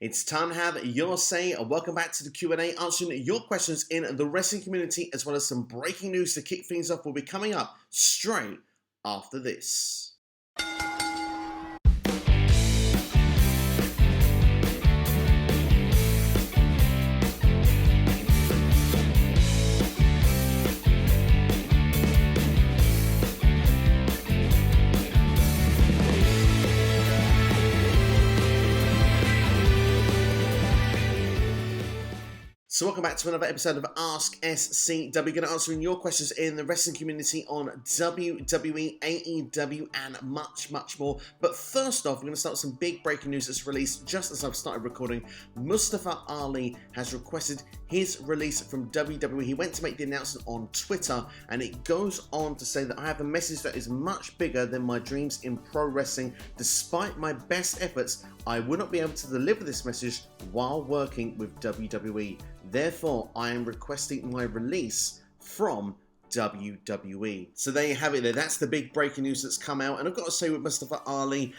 It's time to have your say. Welcome back to the Q&A, answering your questions in the wrestling community, as well as some breaking news to kick things off will be coming up straight after this. So welcome back to another episode of AskSCW. Going to answering your questions in the wrestling community on WWE, AEW, and much more. But first off, we're going to start with some big breaking news that's released just as I've started recording. Mustafa Ali has requested his release from WWE. He went to make the announcement on Twitter, and it goes on to say that I have a message that is much bigger than my dreams in pro wrestling. Despite my best efforts, I would not be able to deliver this message while working with WWE. Therefore, I am requesting my release from WWE. So there you have it there. That's the big breaking news that's come out. And I've got to say with Mustafa Ali,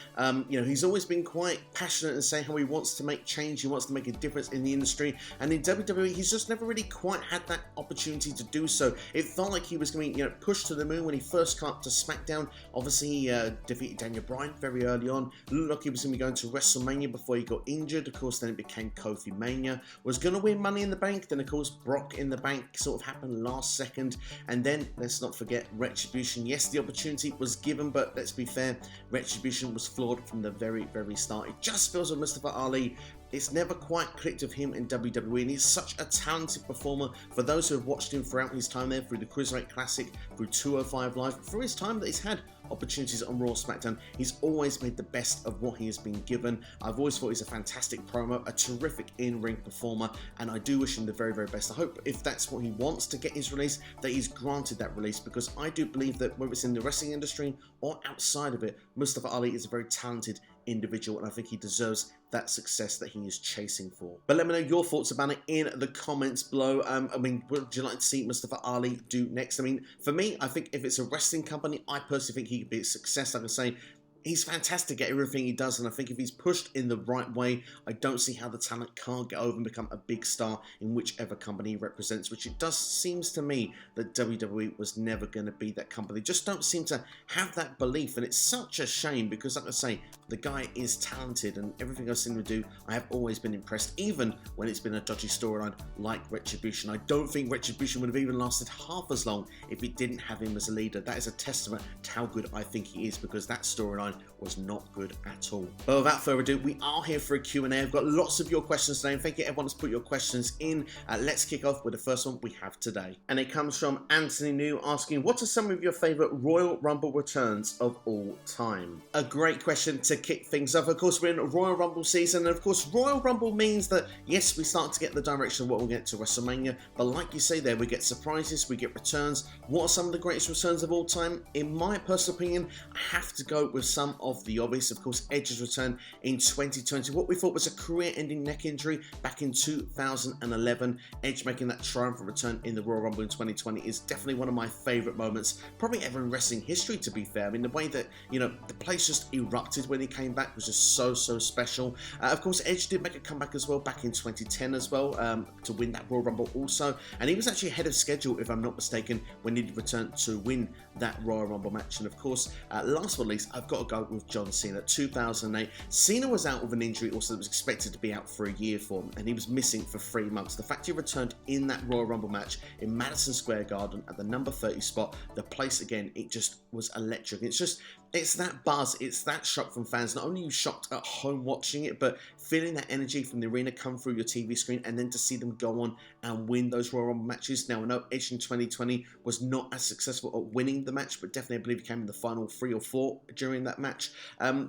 he's always been quite passionate and saying how he wants to make change, he wants to make a difference in the industry. And in WWE, he's just never really quite had that opportunity to do so. It felt like he was going to be pushed to the moon when he first came up to SmackDown. Obviously, he defeated Daniel Bryan very early on. Looked like he was going to be going to WrestleMania before he got injured. Of course, then it became Kofi Mania. Was going to win Money in the Bank. Then, of course, Brock in the Bank sort of happened last second. And then, let's not forget Retribution. Yes, the opportunity was given, but let's be fair, Retribution was flawed from the very start. It just feels with Mustafa Ali, it's never quite clicked with him in WWE, and he's such a talented performer. For those who have watched him throughout his time there, through the Cruiserweight Classic, through 205 Live, through his time that he's had opportunities on Raw, SmackDown, he's always made the best of what he has been given. I've always thought he's a fantastic promo, a terrific in-ring performer, and I do wish him the very best. I hope if that's what he wants to get his release, that he's granted that release, because I do believe that whether it's in the wrestling industry or outside of it, Mustafa Ali is a very talented individual, and I think he deserves that success that he is chasing for. But let me know your thoughts about it in the comments below. What would you like to see Mustafa Ali do next? For me, I think if it's a wrestling company, I personally think he could be a success. Like I say, he's fantastic at everything he does, and I think if he's pushed in the right way, I don't see how the talent can't get over and become a big star in whichever company he represents, which it does seems to me that WWE was never going to be that company. They just don't seem to have that belief, and it's such a shame because, like I say, the guy is talented, and everything I've seen him do, I have always been impressed, even when it's been a dodgy storyline like Retribution. I don't think Retribution would have even lasted half as long if it didn't have him as a leader. That is a testament to how good I think he is, because that storyline was not good at all. But without further ado, we are here for a Q&A. I've got lots of your questions today, and thank you everyone who's put your questions in. Let's kick off with the first one we have today. And it comes from Anthony New asking, what are some of your favourite Royal Rumble returns of all time? A great question to kick things off. Of course, we're in Royal Rumble season, and of course, Royal Rumble means that, yes, we start to get the direction of what we'll get to WrestleMania, but like you say there, we get surprises, we get returns. What are some of the greatest returns of all time? In my personal opinion, I have to go with some of the obvious. Of course, Edge's return in 2020, what we thought was a career-ending neck injury back in 2011. Edge making that triumphant return in the Royal Rumble in 2020 is definitely one of my favourite moments, probably ever in wrestling history, to be fair. The way that, the place just erupted when he came back was just so special. Of course, Edge did make a comeback as well back in 2010 as well, to win that Royal Rumble also, and he was actually ahead of schedule, if I'm not mistaken, when he returned to win that Royal Rumble match. And of course, last but not least, I've got to go with John Cena. 2008, Cena was out with an injury also that was expected to be out for a year for him, and he was missing for 3 months. The fact he returned in that Royal Rumble match in Madison Square Garden at the number 30 spot, the place again, it just was electric. It's that buzz, it's that shock from fans. Not only are you shocked at home watching it, but feeling that energy from the arena come through your TV screen, and then to see them go on and win those Royal Rumble matches. Now, I know Edge in 2020 was not as successful at winning the match, but definitely I believe he came in the final 3 or 4 during that match.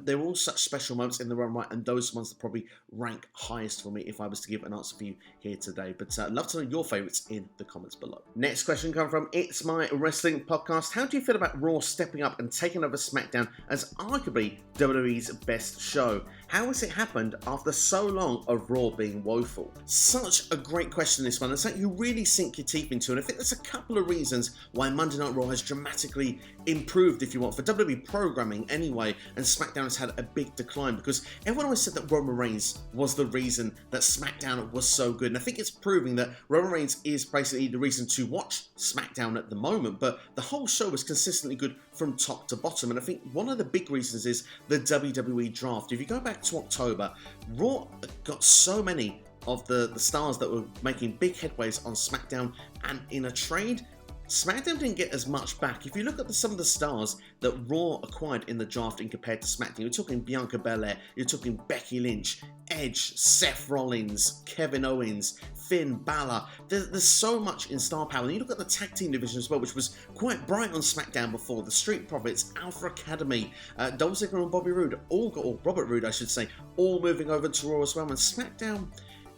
They were all such special moments in the run, right, and those ones that probably rank highest for me if I was to give an answer for you here today. But I'd love to know your favourites in the comments below. Next question comes from It's My Wrestling Podcast. How do you feel about Raw stepping up and taking over SmackDown as arguably WWE's best show? How has it happened after so long of Raw being woeful? Such a great question, this one, and something you really sink your teeth into, and I think there's a couple of reasons why Monday Night Raw has dramatically improved, if you want, for WWE programming anyway, and SmackDown has had a big decline, because everyone always said that Roman Reigns was the reason that SmackDown was so good, and I think it's proving that Roman Reigns is basically the reason to watch SmackDown at the moment, but the whole show was consistently good from top to bottom, and I think one of the big reasons is the WWE draft. If you go back to October, Raw got so many of the stars that were making big headways on SmackDown, and in a trade, SmackDown didn't get as much back. If you look at some of the stars that Raw acquired in the drafting compared to SmackDown, you're talking Bianca Belair, you're talking Becky Lynch, Edge, Seth Rollins, Kevin Owens, Finn Balor. There's so much in star power. And you look at the tag team division as well, which was quite bright on SmackDown before. The Street Profits, Alpha Academy, Dolph Ziggler and Bobby Roode, or Robert Roode, I should say, all moving over to Raw as well. And SmackDown,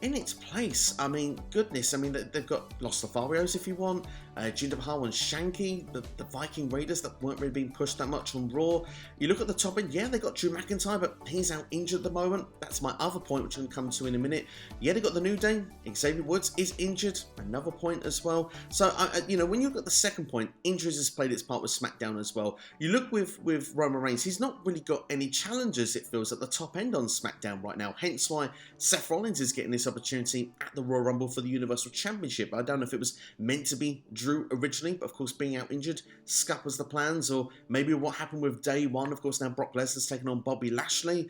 in its place, I mean, goodness, I mean, they've got Los Lotharios if you want, Jinder Mahal and Shanky, the Viking Raiders that weren't really being pushed that much on Raw. You look at the top end, yeah, they got Drew McIntyre, but he's out injured at the moment. That's my other point, which I'm going to come to in a minute. Yeah, they got the New Day, Xavier Woods is injured, another point as well. So, you know, when you look at the second point, injuries has played its part with SmackDown as well. You look with Roman Reigns, he's not really got any challenges, it feels, at the top end on SmackDown right now, hence why Seth Rollins is getting this opportunity at the Royal Rumble for the Universal Championship. I don't know if it was meant to be Drew originally, but of course being out injured scuppers the plans, or maybe what happened with day one. Of course now Brock Lesnar's taken on Bobby Lashley.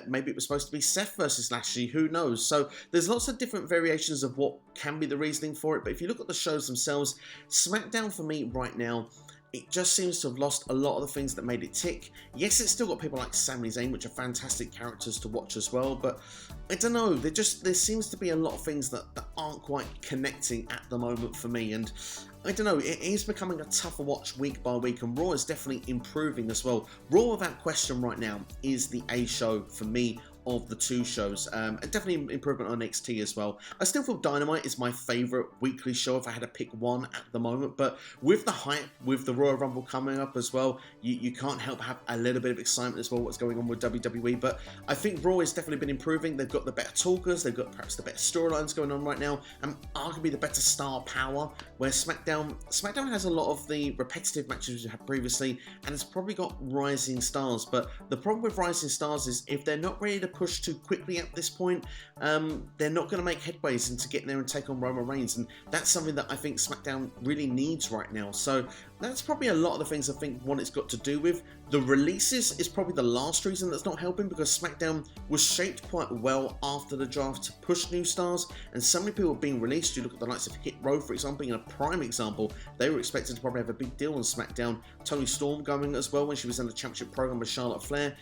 Maybe it was supposed to be Seth versus Lashley, who knows? So there's lots of different variations of what can be the reasoning for it, but if you look at the shows themselves, SmackDown for me right now, it just seems to have lost a lot of the things that made it tick. Yes, it's still got people like Sami Zayn, which are fantastic characters to watch as well, but I don't know, there seems to be a lot of things that aren't quite connecting at the moment for me, and I don't know, it is becoming a tougher watch week by week, and Raw is definitely improving as well. Raw, without question right now, is the A show for me of the two shows, and definitely improvement on NXT as well. I still feel Dynamite is my favourite weekly show if I had to pick one at the moment, but with the hype, with the Royal Rumble coming up as well, you can't help have a little bit of excitement as well what's going on with WWE, but I think Raw has definitely been improving. They've got the better talkers, they've got perhaps the better storylines going on right now, and arguably the better star power, where SmackDown has a lot of the repetitive matches we had previously, and it's probably got rising stars, but the problem with rising stars is if they're not ready to push too quickly at this point, they're not going to make headways into getting there and take on Roman Reigns, and that's something that I think SmackDown really needs right now. So that's probably a lot of the things I think one it's got to do with. The releases is probably the last reason that's not helping, because SmackDown was shaped quite well after the draft to push new stars, and so many people being released. You look at the likes of Hit Row, for example, being a prime example. They were expected to probably have a big deal on SmackDown. Toni Storm going as well when she was in the championship program with Charlotte Flair.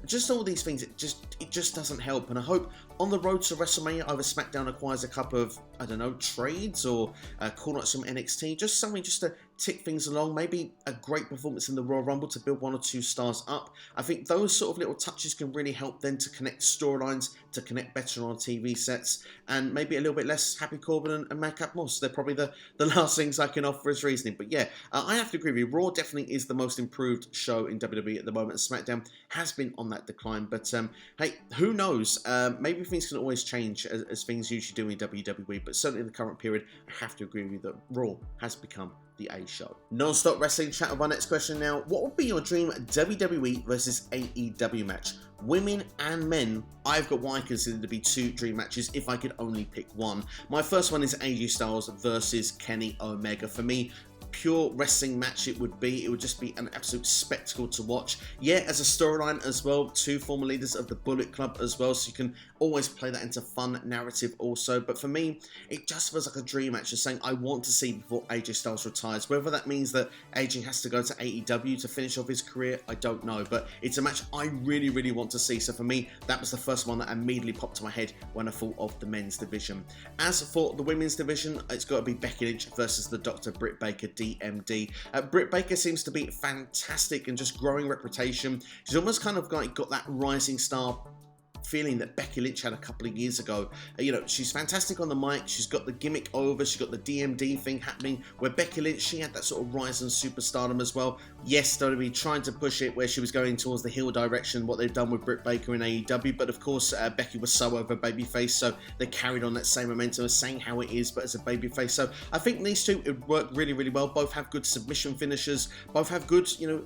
Just all these things, it just doesn't help, and I hope on the road to WrestleMania either SmackDown acquires a couple of, I don't know, trades or call-outs from NXT, just something just to tick things along, maybe a great performance in the Royal Rumble to build one or two stars up. I think those sort of little touches can really help then to connect storylines, to connect better on TV sets, and maybe a little bit less Happy Corbin and Madcap Moss. They're probably the last things I can offer as reasoning. But yeah, I have to agree with you, Raw definitely is the most improved show in WWE at the moment. SmackDown has been on that decline, but hey, who knows? Maybe things can always change as things usually do in WWE, but certainly in the current period, I have to agree with you that Raw has become the A show. Non-stop wrestling chat with our next question now. What would be your dream WWE versus AEW match? Women and men, I've got what I consider to be two dream matches if I could only pick one. My first one is AJ Styles versus Kenny Omega. For me, pure wrestling match it would be. It would just be an absolute spectacle to watch. Yeah, as a storyline as well, two former leaders of the Bullet Club as well, so you can always play that into fun narrative also. But for me, it just feels like a dream match, just saying I want to see before AJ Styles retires. Whether that means that AJ has to go to AEW to finish off his career, I don't know, but it's a match I really, really want to see. So for me, that was the first one that immediately popped to my head when I thought of the men's division. As for the women's division, it's got to be Becky Lynch versus the Dr. Britt Baker, DMD. Britt Baker seems to be fantastic and just growing reputation. She's almost kind of got that rising star feeling that Becky Lynch had a couple of years ago. You know, she's fantastic on the mic, she's got the gimmick over, she's got the DMD thing happening, where Becky Lynch, she had that sort of rise in superstardom as well. Yes, WWE trying to push it where she was going towards the heel direction, what they've done with Britt Baker in AEW, but of course Becky was so over babyface, so they carried on that same momentum of saying how it is, but as a babyface. So I think these two, it worked really, really well. Both have good submission finishers, both have good, you know,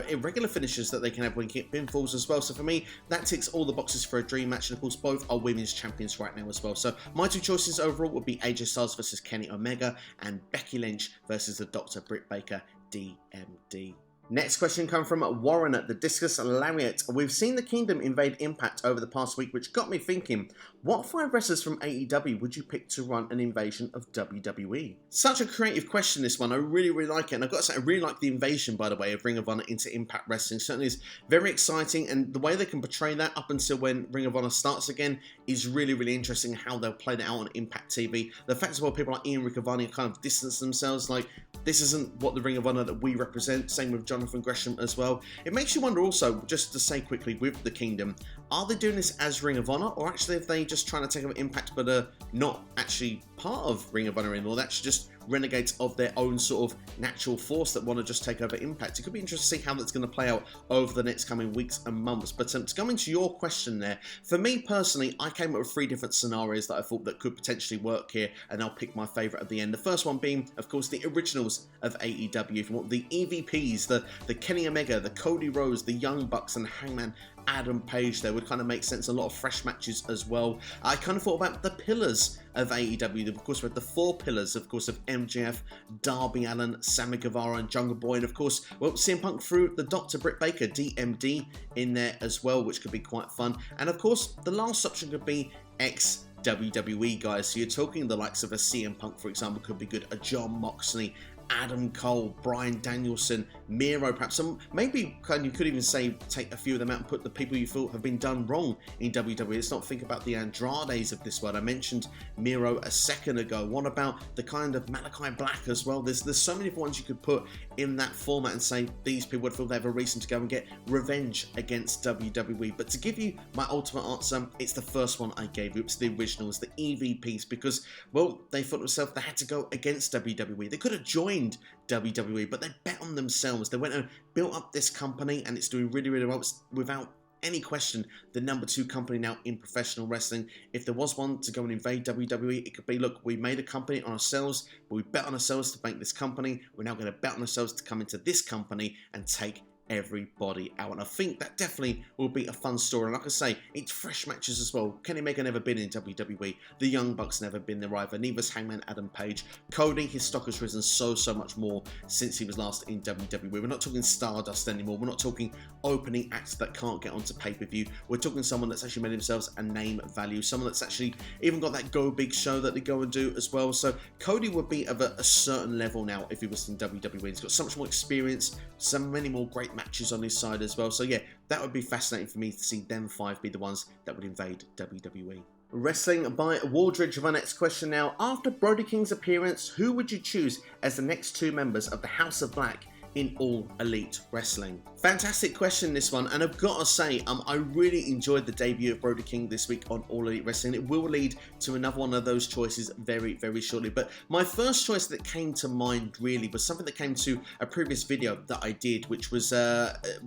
irregular finishes that they can have when you get pinfalls as well. So for me, that ticks all the boxes for a dream match, and of course both are women's champions right now as well. So my two choices overall would be AJ Styles versus Kenny Omega and Becky Lynch versus the Dr. Britt Baker, DMD. Next question comes from Warren at the Discus Lariat. We've seen the Kingdom invade Impact over the past week, which got me thinking, what 5 wrestlers from AEW would you pick to run an invasion of WWE? Such a creative question, this one. I really, really like it. And I've got to say, I really like the invasion, by the way, of Ring of Honor into Impact Wrestling. Certainly is very exciting, and the way they can portray that up until when Ring of Honor starts again is really, really interesting, how they'll play that out on Impact TV. The fact as well, people like Ian Riccoboni kind of distance themselves, like, this isn't what the Ring of Honor that we represent. Same with Jonathan Gresham as well. It makes you wonder also, just to say quickly with the Kingdom, are they doing this as Ring of Honor, or actually are they just trying to take over Impact but are not actually part of Ring of Honor anymore? That's just renegades of their own sort of natural force that want to just take over Impact. It could be interesting to see how that's going to play out over the next coming weeks and months. But to come into your question there, for me personally, I came up with 3 different scenarios that I thought that could potentially work here, and I'll pick my favourite at the end. The first one being, of course, the originals of AEW. If you want the EVPs, the Kenny Omega, the Cody Rhodes, the Young Bucks, and Hangman Adam Page there would kind of make sense. A lot of fresh matches as well. I kind of thought about the pillars of AEW. Of course, we had the 4 pillars, of course, of MJF, Darby Allin, Sammy Guevara, and Jungle Boy. And of course, well, CM Punk threw the Dr. Britt Baker, DMD, in there as well, which could be quite fun. And of course, the last option could be ex-WWE guys. So you're talking the likes of a CM Punk, for example, could be good. A Jon Moxley, Adam Cole, Bryan Danielson, Miro, perhaps some. Maybe you could even say take a few of them out and put the people you feel have been done wrong in WWE. Let's not think about the Andrades of this world. I mentioned Miro a second ago. What about the kind of Malachi Black as well? There's so many different ones you could put in that format and say these people would feel they have a reason to go and get revenge against WWE. But to give you my ultimate answer, it's the first one I gave you. It's the originals, the EVPs, because, well, they thought themselves they had to go against WWE. They could have joined WWE, but they bet on themselves. They went and built up this company, and it's doing really, really well. It's, without any question, the number 2 company now in professional wrestling. If there was one to go and invade WWE, it could be, look, we made a company on ourselves, but we bet on ourselves to make this company. We're now going to bet on ourselves to come into this company and take everybody out. And I think that definitely will be a fun story. And like I say, it's fresh matches as well. Kenny Omega never been in WWE. The Young Bucks never been there either. Neither's Hangman Adam Page. Cody, his stock has risen so much more since he was last in WWE. We're not talking Stardust anymore. We're not talking opening acts that can't get onto pay-per-view. We're talking someone that's actually made themselves a name value. Someone that's actually even got that Go Big show that they go and do as well. So Cody would be of a certain level now if he was in WWE. He's got so much more experience, so many more great matches on his side as well. So yeah, that would be fascinating for me to see them 5 be the ones that would invade WWE. Wrestling by Waldridge of our next question now. After Brody King's appearance, who would you choose as the next 2 members of the House of Black in All Elite Wrestling? Fantastic question, this one, and I've got to say, I really enjoyed the debut of Brody King this week on All Elite Wrestling. It will lead to another one of those choices very, very shortly, but my first choice that came to mind really was something that came to a previous video that I did, which was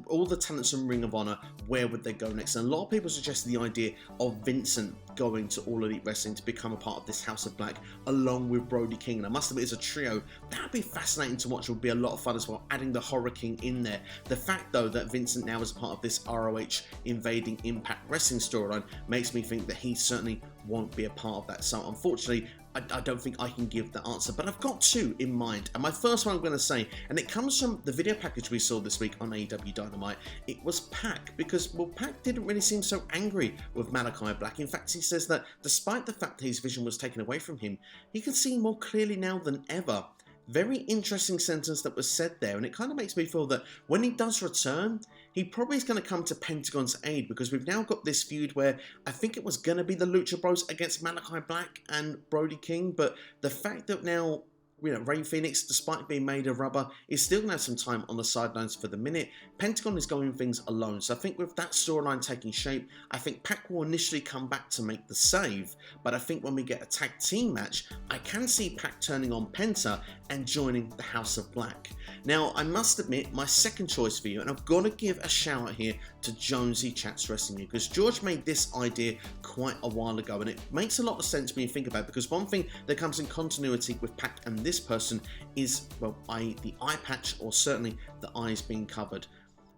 all the talents from Ring of Honor, where would they go next? And a lot of people suggested the idea of Vincent going to All Elite Wrestling to become a part of this House of Black along with Brody King. And I must admit, as a trio, that would be fascinating to watch. It would be a lot of fun as well, adding the Horror King in there. The fact though that Vincent now is a part of this ROH invading Impact Wrestling storyline makes me think that he certainly won't be a part of that. So unfortunately, I don't think I can give the answer, but I've got 2 in mind. And my first one I'm going to say, and it comes from the video package we saw this week on AEW Dynamite, it was Pac, because, well, Pac didn't really seem so angry with Malachi Black. In fact, he says that despite the fact that his vision was taken away from him, he can see more clearly now than ever. Very interesting sentence that was said there, and it kind of makes me feel that when he does return, he probably is going to come to Pentagon's aid, because we've now got this feud where I think it was going to be the Lucha Bros against Malachi Black and Brody King, but the fact that now Rey Fenix, despite being made of rubber, is still going to have some time on the sidelines for the minute. Pentagon is going things alone. So I think with that storyline taking shape, I think Pac will initially come back to make the save. But I think when we get a tag team match, I can see Pac turning on Penta and joining the House of Black. Now, I must admit, my second choice for you, and I've got to give a shout out here to Jonesy Chats Wrestling, because George made this idea quite a while ago, and it makes a lot of sense when you think about it, because one thing that comes in continuity with Pac and this person is, well, the eye patch, or certainly the eyes being covered.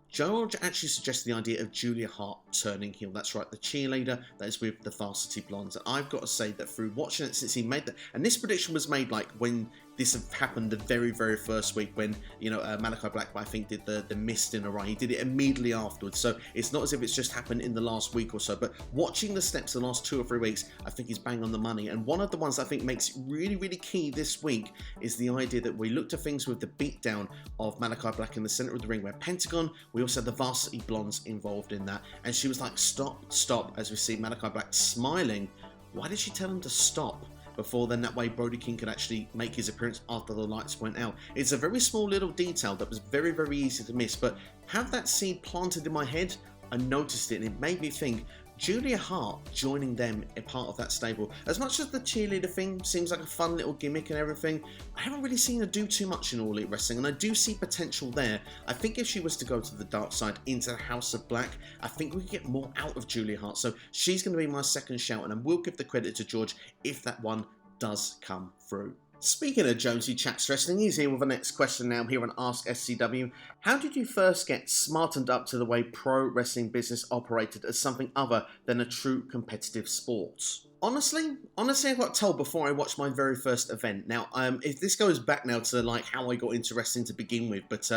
George actually suggested the idea of Julia Hart turning heel. That's right, the cheerleader that is with the Varsity Blondes. And I've got to say that through watching it since he made that, and this prediction was made like when this happened the very, very first week when, Malachi Black, I think, did the mist in a run. He did it immediately afterwards. So it's not as if it's just happened in the last week or so. But watching the steps the last 2 or 3 weeks, I think he's bang on the money. And one of the ones I think makes really, really key this week is the idea that we looked at things with the beatdown of Malachi Black in the center of the ring, where Pentagon, we also had the Varsity Blondes involved in that. And she was like, stop, stop, as we see Malachi Black smiling. Why did she tell him to stop? Before then, that way Brody King could actually make his appearance after the lights went out. It's a very small little detail that was very, very easy to miss, but have that seed planted in my head, I noticed it and it made me think, Julia Hart joining them a part of that stable. As much as the cheerleader thing seems like a fun little gimmick and everything, I haven't really seen her do too much in All Elite Wrestling, and I do see potential there. I think if she was to go to the dark side into the House of Black, I think we could get more out of Julia Hart. So she's going to be my second shout, and I will give the credit to George if that one does come through. Speaking of Jonesy Chats Wrestling, he's here with the next question now here on AskSCW. How did you first get smartened up to the way pro wrestling business operated as something other than a true competitive sport? Honestly, I got told before I watched my very first event. Now, if this goes back now to like how I got into wrestling to begin with, but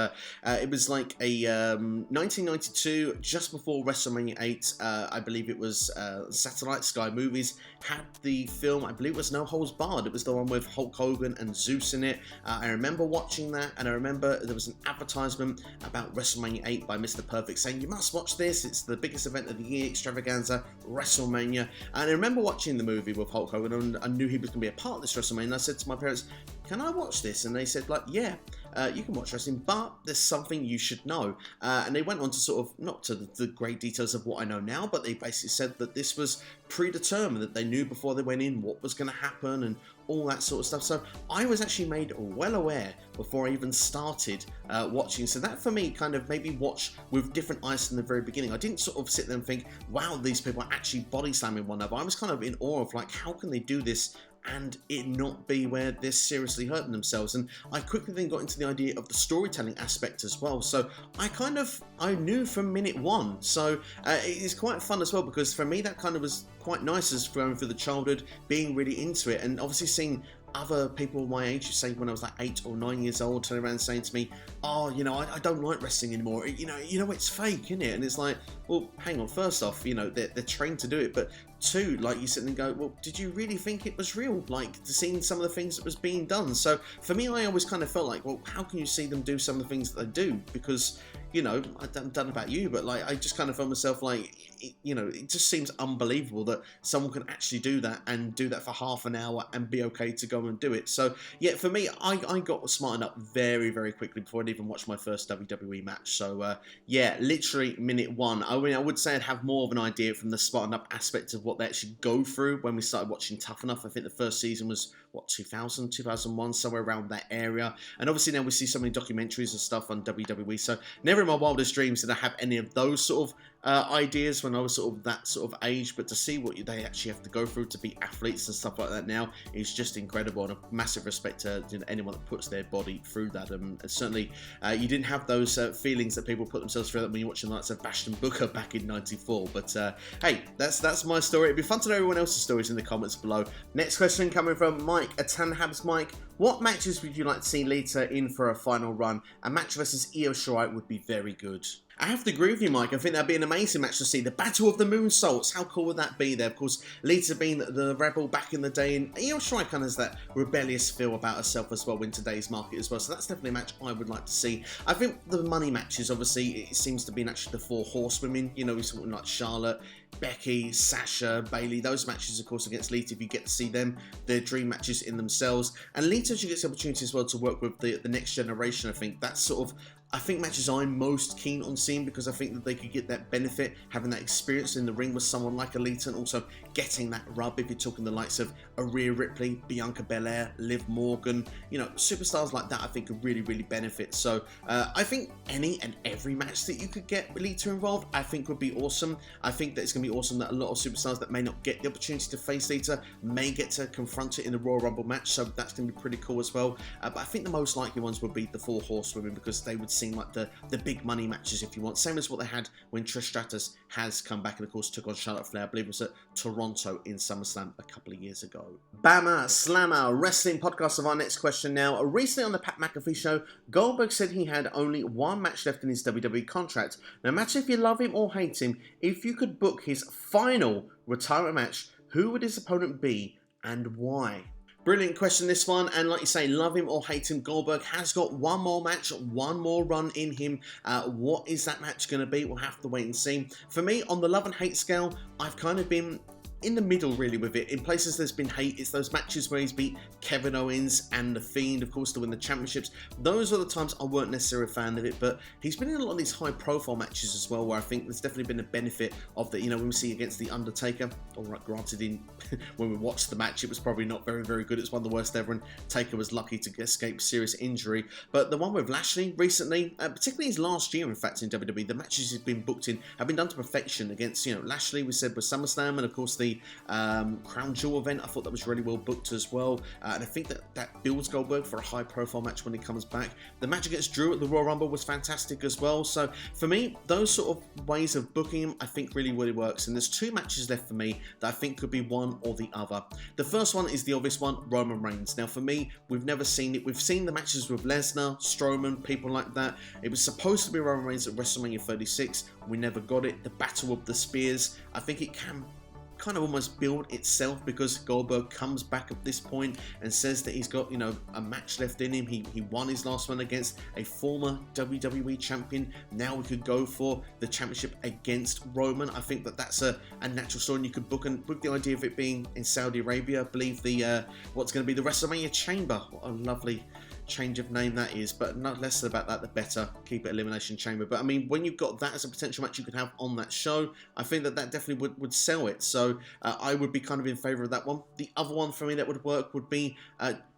it was like a 1992, just before WrestleMania 8. I believe it was Satellite Sky Movies had the film. I believe it was No Holds Barred. It was the one with Hulk Hogan and Zeus in it. I remember watching that, and I remember there was an advertisement about WrestleMania 8 by Mr. Perfect saying, "You must watch this. It's the biggest event of the year, extravaganza, WrestleMania." And I remember watching the movie with Hulk Hogan, and I knew he was going to be a part of this WrestleMania, and I said to my parents, "Can I watch this?" And they said, like, "Yeah, you can watch wrestling, but there's something you should know." And they went on to sort of, not to the great details of what I know now, but they basically said that this was predetermined, that they knew before they went in what was going to happen and all that sort of stuff. So I was actually made well aware before I even started watching. So that for me kind of made me watch with different eyes from the very beginning. I didn't sort of sit there and think, wow, these people are actually body slamming one another. I was kind of in awe of like, how can they do this and it not be where they're seriously hurting themselves? And I quickly then got into the idea of the storytelling aspect as well. So I knew from minute one. So it's quite fun as well, because for me that kind of was quite nice as going through the childhood, being really into it, and obviously seeing other people my age, say when I was like 8 or 9 years old, turn around saying to me, "Oh, I don't like wrestling anymore. It's fake, isn't it?" And it's like, well, hang on. First off, they're trained to do it, but two, like, you sit and go, well, did you really think it was real? Like, seeing some of the things that was being done. So for me, I always kind of felt like, well, how can you see them do some of the things that they do? Because I don't know about you, but like, I just kind of felt myself like, it just seems unbelievable that someone can actually do that and do that for half an hour and be okay to go and do it. So yeah, for me, I got smartened up very, very quickly before I'd even watched my first WWE match. So yeah, literally minute one. I mean, I would say I'd have more of an idea from the smartened up aspect of what they actually go through when we started watching Tough Enough. I think the first season was, 2000, 2001, somewhere around that area. And obviously now we see so many documentaries and stuff on WWE. So never in my wildest dreams did I have any of those sort of ideas when I was sort of that sort of age, but to see what they actually have to go through to be athletes and stuff like that now is just incredible, and a massive respect to anyone that puts their body through that. And certainly you didn't have those feelings that people put themselves through that when you're watching like Sebastian Booker back in '94. But hey, that's my story. It'd be fun to know everyone else's stories in the comments below. Next question coming from Mike, a Tanhabs Mike. What matches would you like to see Lita in for a final run? A match versus Io Shirai would be very good. I have to agree with you, Mike. I think that'd be an amazing match to see. The Battle of the Moonsaults. How cool would that be there? Of course, Lita being the rebel back in the day, and Io Shirai kind of has that rebellious feel about herself as well in today's market as well. So that's definitely a match I would like to see. I think the money matches, obviously, it seems to be actually the 4 horsewomen. Something like Charlotte, Becky, Sasha, Bayley, those matches, of course, against Lita, if you get to see them, they're dream matches in themselves. And Lita, she gets the opportunity as well to work with the next generation. I think that's sort of, I think, matches I'm most keen on seeing, because I think that they could get that benefit, having that experience in the ring with someone like a Lita, and also getting that rub if you're talking the likes of Rhea Ripley, Bianca Belair, Liv Morgan, you know, superstars like that I think could really, really benefit. So I think any and every match that you could get Lita involved, I think would be awesome. I think that it's going to be awesome that a lot of superstars that may not get the opportunity to face Lita may get to confront it in the Royal Rumble match, so that's going to be pretty cool as well. But I think the most likely ones would be the 4 Horsewomen, because they would seem like the big money matches, if you want. Same as what they had when Trish Stratus has come back and, of course, took on Charlotte Flair. I believe it was at Toronto in SummerSlam a couple of years ago. Bama Slammer, wrestling podcast of our next question now. Recently on the Pat McAfee show, Goldberg said he had only one match left in his WWE contract. No matter if you love him or hate him, if you could book his final retirement match, who would his opponent be and why? Brilliant question, this one, and like you say, love him or hate him, Goldberg has got one more match, one more run in him. What is that match going to be? We'll have to wait and see. For me, on the love and hate scale, I've kind of been in the middle really with it. In places there's been hate, it's those matches where he's beat Kevin Owens and The Fiend, of course, to win the championships. Those are the times I weren't necessarily a fan of it, but he's been in a lot of these high profile matches as well, where I think there's definitely been a benefit of the, you know, when we see against The Undertaker, alright, granted, when we watched the match, it was probably not very, very good. It's one of the worst ever, and Taker was lucky to escape serious injury. But the one with Lashley recently, particularly his last year, in fact, in WWE, the matches he's been booked in have been done to perfection against, you know, Lashley, we said, with SummerSlam, and of course the Crown Jewel event. I thought that was really well booked as well, and I think that builds Goldberg for a high profile match when he comes back. The match against Drew at the Royal Rumble was fantastic as well. So for me, those sort of ways of booking him, I think really, really works. And there's 2 matches left for me that I think could be one or the other. The first one is the obvious one, Roman Reigns. Now for me, we've never seen it. We've seen the matches with Lesnar, Strowman, people like that. It was supposed to be Roman Reigns at WrestleMania 36. We never got it. The Battle of the Spears, I think it can kind of almost build itself, because Goldberg comes back at this point and says that he's got, you know, a match left in him. He won his last one against a former WWE champion. Now we could go for the championship against Roman. I think that that's a natural story, and you could book, and with the idea of it being in Saudi Arabia, I believe the what's going to be the WrestleMania Chamber. What a lovely change of name that is, but not less about that the better. Keep it Elimination Chamber. But I mean, when you've got that as a potential match you could have on that show, I think that definitely would sell it. So I would be kind of in favour of that one. The other one for me that would work would be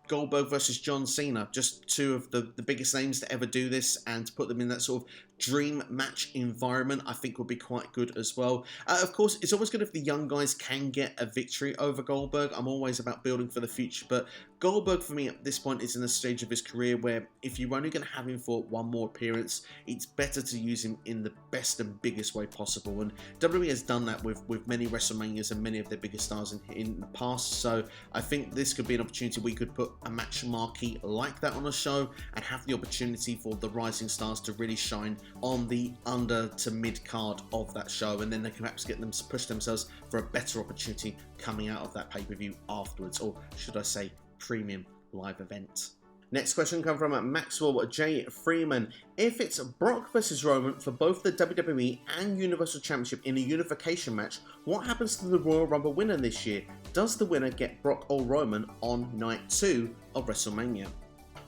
Goldberg versus John Cena. Just 2 of the biggest names to ever do this, and to put them in that sort of dream match environment, I think would be quite good as well. Of course, it's always good if the young guys can get a victory over Goldberg. I'm always about building for the future, but Goldberg for me at this point is in a stage of his career where if you're only going to have him for one more appearance, it's better to use him in the best and biggest way possible. And WWE has done that with many WrestleManias and many of their biggest stars in the past. So I think this could be an opportunity we could put a match marquee like that on a show and have the opportunity for the rising stars to really shine on the under to mid card of that show, and then they can perhaps get them to push themselves for a better opportunity coming out of that pay-per-view afterwards, or should I say premium live event. Next question comes from Maxwell J. Freeman. If it's Brock versus Roman for both the WWE and Universal Championship in a unification match, what happens to the Royal Rumble winner this year? Does the winner get Brock or Roman on night 2 of WrestleMania?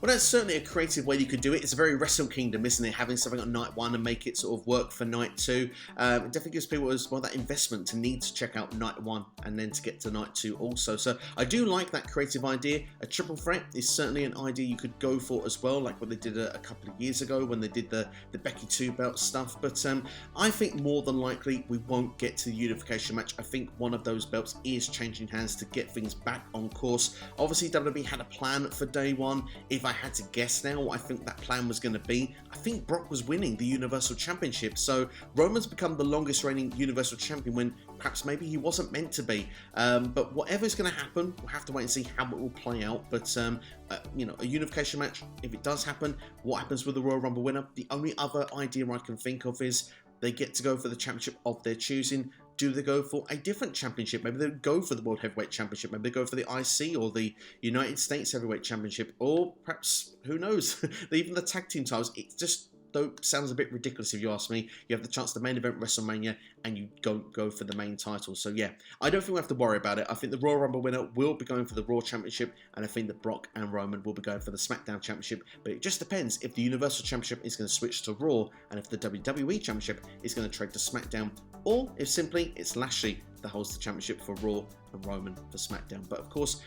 Well, that's certainly a creative way you could do it. It's a very Wrestle Kingdom, isn't it? Having something on night 1 and make it sort of work for night 2. It definitely gives people as well that investment to need to check out night 1 and then to get to night 2 also. So I do like that creative idea. A triple threat is certainly an idea you could go for as well, like what they did a couple of years ago when they did the Becky 2 belt stuff. But I think more than likely we won't get to the unification match. I think one of those belts is changing hands to get things back on course. Obviously, WWE had a plan for day 1. If I had to guess now what I think that plan was going to be, I think Brock was winning the Universal Championship. So Roman's become the longest reigning Universal Champion when perhaps maybe he wasn't meant to be. But whatever's going to happen, we'll have to wait and see how it will play out. But you know, a unification match, if it does happen, what happens with the Royal Rumble winner? The only other idea I can think of is they get to go for the championship of their choosing. Do they go for a different championship? Maybe they go for the World Heavyweight Championship. Maybe they go for the IC or the United States Heavyweight Championship. Or perhaps, who knows, even the tag team titles. It's just though sounds a bit ridiculous if you ask me. You have the chance to main event WrestleMania and you go for the main title. So yeah, I don't think we have to worry about it. I think the Royal Rumble winner will be going for the Raw Championship, and I think that Brock and Roman will be going for the SmackDown Championship. But it just depends if the Universal Championship is going to switch to Raw, and if the WWE Championship is going to trade to SmackDown, or if simply it's Lashley that holds the championship for Raw and Roman for SmackDown. But of course,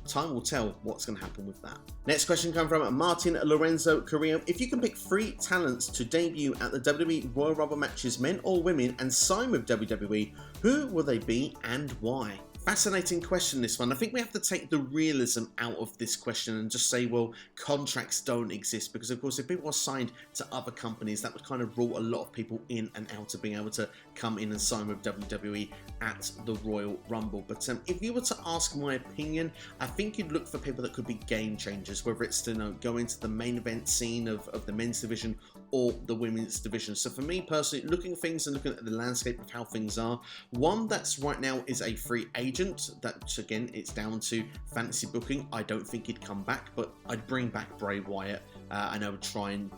time will tell what's going to happen with that. Next question comes from Martin Lorenzo Carrillo. If you can pick 3 talents to debut at the WWE Royal Rumble matches, men or women, and sign with WWE, who will they be and why? Fascinating question, this one. I think we have to take the realism out of this question and just say, well, contracts don't exist, because of course if people are signed to other companies, that would kind of rule a lot of people in and out of being able to come in and sign with WWE at the Royal Rumble. But if you were to ask my opinion, I think you'd look for people that could be game changers, whether it's to go into the main event scene of the men's division or the women's division. So for me personally, looking at things and looking at the landscape of how things are, one that's right now is a free agent. That again, it's down to fantasy booking. I don't think he'd come back, but I'd bring back Bray Wyatt, and I would try and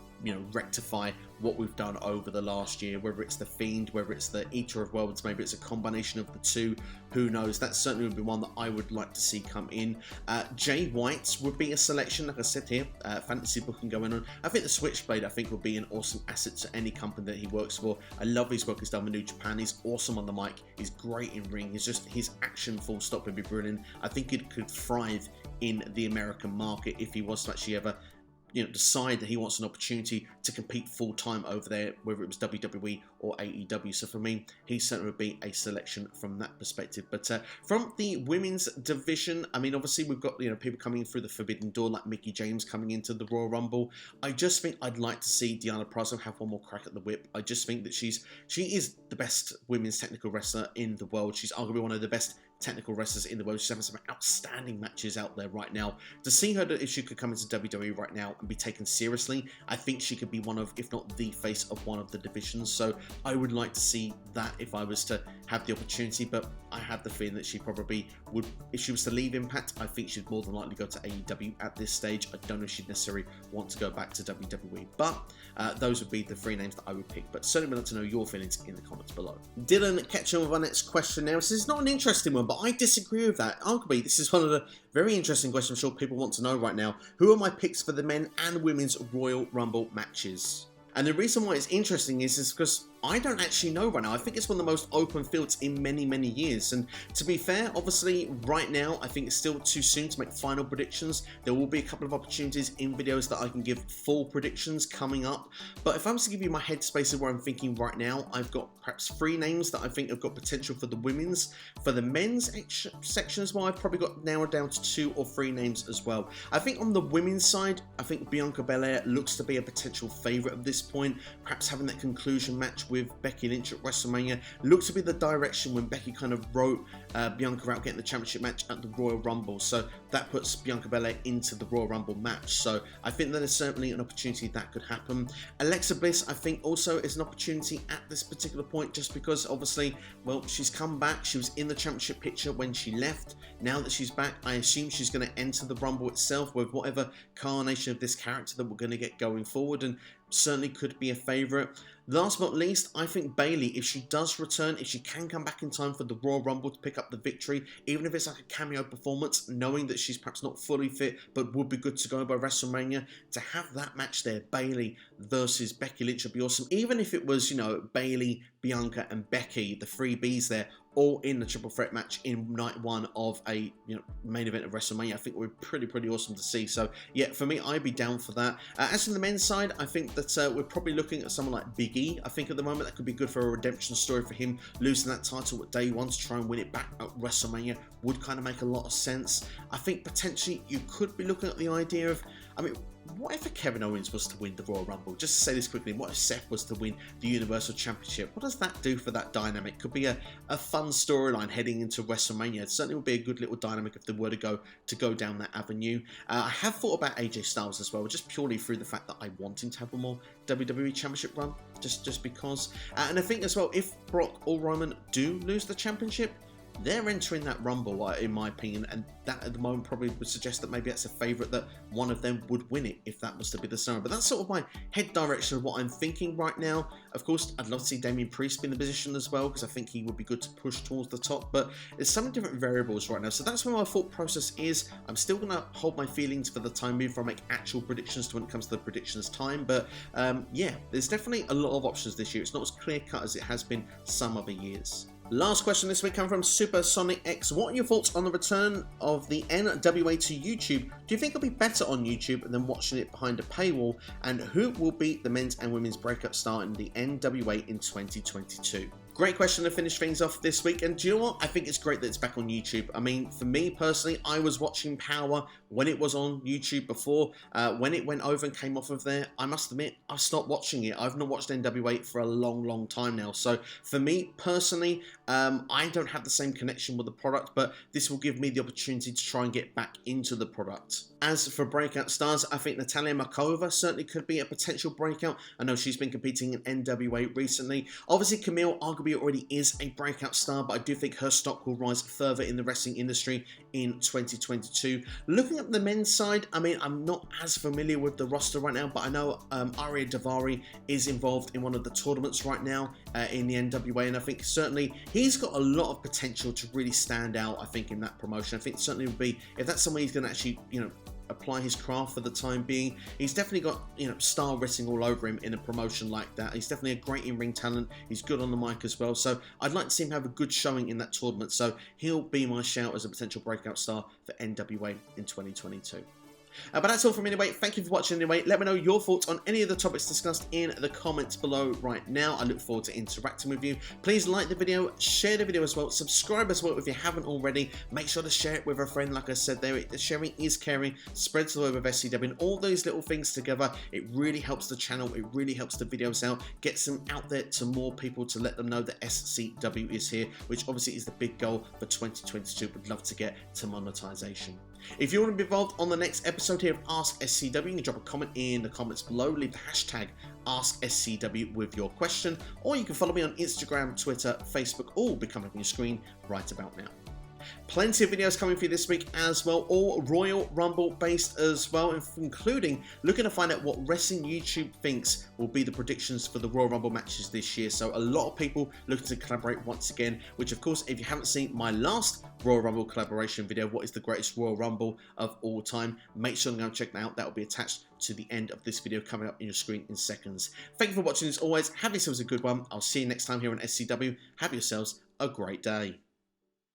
rectify what we've done over the last year, whether it's the Fiend, whether it's the Eater of Worlds, maybe it's a combination of the two, who knows. That certainly would be one that I would like to see come in. Jay White would be a selection, like I said here, fantasy booking going on. I think the Switchblade, I think, would be an awesome asset to any company that he works for. I love his work he's done with New Japan. He's awesome on the mic, he's great in ring, his action full stop would be brilliant. I think it could thrive in the American market if he was to actually ever decide that he wants an opportunity to compete full-time over there, whether it was WWE or AEW. So for me, he certainly would be a selection from that perspective. But from the women's division, I mean, obviously we've got people coming in through the Forbidden Door, like Mickie James coming into the Royal Rumble. I just think I'd like to see Deonna Purrazzo have one more crack at the whip. I just think that she is the best women's technical wrestler in the world. She's arguably one of the best technical wrestlers in the world. She's having some outstanding matches out there right now. To see her, if she could come into WWE right now and be taken seriously, I think she could be one of, if not the face of one of the divisions. So I would like to see that if I was to have the opportunity, but I have the feeling that she probably would, if she was to leave Impact, I think she'd more than likely go to AEW at this stage. I don't know if she'd necessarily want to go back to WWE, but those would be the 3 names that I would pick. But certainly would like to know your feelings in the comments below. Dylan, catch on with our next question now. This is not an interesting one, but I disagree with that. Arguably, this is one of the very interesting questions I'm sure people want to know right now. Who are my picks for the men and women's Royal Rumble matches? And the reason why it's interesting is because I don't actually know right now. I think it's one of the most open fields in many, many years. And to be fair, obviously, right now, I think it's still too soon to make final predictions. There will be a couple of opportunities in videos that I can give full predictions coming up. But if I was to give you my headspace of where I'm thinking right now, I've got perhaps 3 names that I think have got potential for the women's. For the men's section as well, I've probably got narrowed down to 2 or 3 names as well. I think on the women's side, I think Bianca Belair looks to be a potential favourite at this point. Perhaps having that conclusion match with Becky Lynch at WrestleMania looked to be the direction when Becky kind of wrote Bianca out getting the championship match at the Royal Rumble. So that puts Bianca Belair into the Royal Rumble match. So I think that is certainly an opportunity that could happen. Alexa Bliss, I think, also is an opportunity at this particular point, just because obviously, well, she's come back. She was in the championship picture when she left. Now that she's back, I assume she's going to enter the Rumble itself with whatever carnation of this character that we're going to get going forward, and certainly could be a favourite. Last but not least, I think Bayley, if she does return, if she can come back in time for the Royal Rumble to pick up the victory, even if it's like a cameo performance, knowing that she's perhaps not fully fit, but would be good to go by WrestleMania, to have that match there, Bayley versus Becky Lynch, would be awesome. Even if it was, Bayley, Bianca, and Becky, the 3 Bs there, all in the triple threat match in night 1 of a main event of WrestleMania, I think would be pretty awesome to see. So yeah, for me, I'd be down for that. As for the men's side, I think that we're probably looking at someone like Big E. I think at the moment that could be good for a redemption story for him, losing that title at day 1 to try and win it back at WrestleMania would kind of make a lot of sense. I think potentially you could be looking at the idea of, what if Kevin Owens was to win the Royal Rumble? Just to say this quickly, what if Seth was to win the Universal Championship? What does that do for that dynamic? Could be a fun storyline heading into WrestleMania. It certainly would be a good little dynamic if they were to go down that avenue. I have thought about AJ Styles as well, just purely through the fact that I want him to have a more WWE Championship run, just because. And I think as well, if Brock or Roman do lose the championship, they're entering that Rumble, in my opinion, and that at the moment probably would suggest that maybe that's a favourite that one of them would win it if that was to be the scenario. But that's sort of my head direction of what I'm thinking right now. Of course, I'd love to see Damian Priest be in the position as well, because I think he would be good to push towards the top, but there's so many different variables right now. So that's where my thought process is. I'm still going to hold my feelings for the time being before I make actual predictions to when it comes to the predictions time, but yeah, there's definitely a lot of options this year. It's not as clear cut as it has been some other years. Last question this week comes from Supersonic X. What are your thoughts on the return of the NWA to YouTube? Do you think it'll be better on YouTube than watching it behind a paywall? And who will be the men's and women's breakup star in the NWA in 2022? Great question to finish things off this week, and do you know what? I think it's great that it's back on YouTube. I mean, for me personally, I was watching Power when it was on YouTube before. When it went over and came off of there, I must admit, I've stopped watching it. I've not watched NWA for a long time now. So for me personally, I don't have the same connection with the product, but this will give me the opportunity to try and get back into the product. As for breakout stars, I think Natalia Markova certainly could be a potential breakout. I know she's been competing in NWA recently. Obviously, Camille arguably already is a breakout star, but I do think her stock will rise further in the wrestling industry in 2022. Looking at the men's side, I mean, I'm not as familiar with the roster right now, but I know Arya Daivari is involved in one of the tournaments right now in the NWA, and I think certainly he's got a lot of potential to really stand out, I think, in that promotion. I think certainly would be, if that's someone he's going to actually, apply his craft for the time being. He's definitely got, star wrestling all over him in a promotion like that. He's definitely a great in-ring talent. He's good on the mic as well. So I'd like to see him have a good showing in that tournament. So he'll be my shout as a potential breakout star for NWA in 2022. But that's all from me anyway. Thank you for watching anyway. Let me know your thoughts on any of the topics discussed in the comments below right now. I look forward to interacting with you. Please like the video, share the video as well, subscribe as well if you haven't already. Make sure to share it with a friend, like I said there. Sharing is caring. Spread to the web of SCW, and all those little things together, it really helps the channel. It really helps the videos out. Gets them out there to more people to let them know that SCW is here, which obviously is the big goal for 2022. Would love to get to monetization. If you want to be involved on the next episode here of Ask SCW, you can drop a comment in the comments below, leave the hashtag AskSCW with your question, or you can follow me on Instagram, Twitter, Facebook, all be coming up on your screen right about now. Plenty of videos coming for you this week as well, all Royal Rumble based as well, including looking to find out what Wrestling YouTube thinks will be the predictions for the Royal Rumble matches this year. So a lot of people looking to collaborate once again, which of course, if you haven't seen my last Royal Rumble collaboration video, what is the greatest Royal Rumble of all time, make sure to go and check that out. That will be attached to the end of this video coming up on your screen in seconds. Thank you for watching as always. Have yourselves a good one. I'll see you next time here on SCW. Have yourselves a great day.